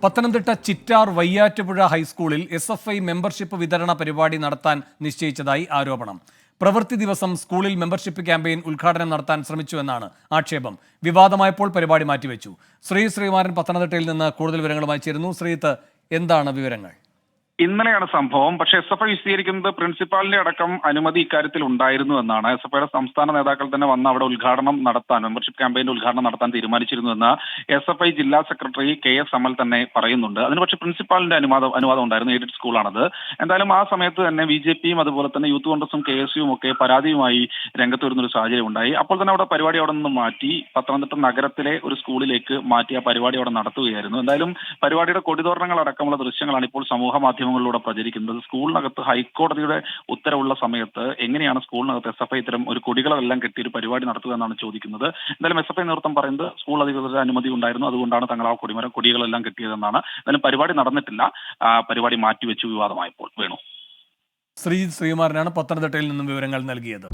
പത്തനംതിട്ട ചിറ്റാർ വയ്യാറ്റുപുഴ ഹൈസ്കൂളിൽ SFI membership വിതരണ പരിപാടി നടത്താൻ നിശ്ചയിച്ചതായി ആരോപണം. പ്രവൃത്തി ദിവസം സ്കൂളിൽ മെമ്പർഷിപ്പ് ക്യാമ്പയിൻ ഉദ്ഘാടനം നടത്താൻ ശ്രമിച്ചുവെന്നാണ് ആക്ഷേപം. വിവാദമായപ്പോൾ പരിപാടി മാറ്റിവെച്ചു. ശ്രീകുമാരൻ പത്തനംതിട്ടയിൽ നിന്ന് കൂടുതൽ വിവരങ്ങളുമായി ചേരുന്നു. ശ്രീത്ത്, എന്താണ് വിവരങ്ങൾ? ഇന്നലെയാണ് സംഭവം. പക്ഷേ SFI വിശദീകരിക്കുന്നത് പ്രിൻസിപ്പാളിന്റെ അടക്കം അനുമതി ഇക്കാര്യത്തിൽ ഉണ്ടായിരുന്നു എന്നാണ്. SFIയുടെ സംസ്ഥാന നേതാക്കൾ തന്നെ വന്ന് അവിടെ ഉദ്ഘാടനം നടത്താൻ, മെമ്പർഷിപ്പ് ക്യാമ്പയിന്റെ ഉദ്ഘാടനം നടത്താൻ തീരുമാനിച്ചിരുന്നുവെന്ന് SFI ജില്ലാ സെക്രട്ടറി KS അമൽ തന്നെ പറയുന്നുണ്ട്. അതിന് പക്ഷേ പ്രിൻസിപ്പാളിന്റെ അനുവാദം ഉണ്ടായിരുന്നു. എയ്ഡഡ് സ്കൂളാണത്. എന്തായാലും ആ സമയത്ത് തന്നെ BJPയും അതുപോലെ തന്നെ യൂത്ത് കോൺഗ്രസും KSUവും ഒക്കെ പരാതിയുമായി രംഗത്ത് വരുന്ന ഒരു സാഹചര്യം ഉണ്ടായി. അപ്പോൾ തന്നെ അവിടെ പരിപാടി അവിടെ നിന്ന് മാറ്റി പത്തനംതിട്ട നഗരത്തിലെ ഒരു സ്കൂളിലേക്ക് മാറ്റി ആ പരിപാടി അവിടെ നടത്തുകയായിരുന്നു. എന്തായാലും പരിപാടിയുടെ കൊടിതോരണങ്ങൾ അടക്കമുള്ള ദൃശ്യങ്ങളാണ് ഇപ്പോൾ സമൂഹ മാധ്യമങ്ങളിലൂടെ പ്രചരിക്കുന്നത്. സ്കൂളിനകത്ത് ഹൈക്കോടതിയുടെ ഉത്തരവുള്ള സമയത്ത് എങ്ങനെയാണ് സ്കൂളിനകത്ത് SFI ഇത്തരം ഒരു കൊടികളെല്ലാം കെട്ടി ഒരു പരിപാടി നടത്തുക എന്നാണ് ചോദിക്കുന്നത്. എന്തായാലും SFI നേതൃത്വം പറയുന്നത് സ്കൂൾ അധികൃതരുടെ അനുമതി ഉണ്ടായിരുന്നു, അതുകൊണ്ടാണ് തങ്ങൾ ആ കൊടികളെല്ലാം കെട്ടിയതെന്നാണ്. എന്തായാലും പരിപാടി നടന്നിട്ടില്ല, പരിപാടി മാറ്റിവെച്ചു വിവാദമായപ്പോൾ. വേണു. ശ്രീകുമാരനാണ് പത്തനംതിട്ടയിൽ നിന്നും വിവരങ്ങൾ നൽകിയത്.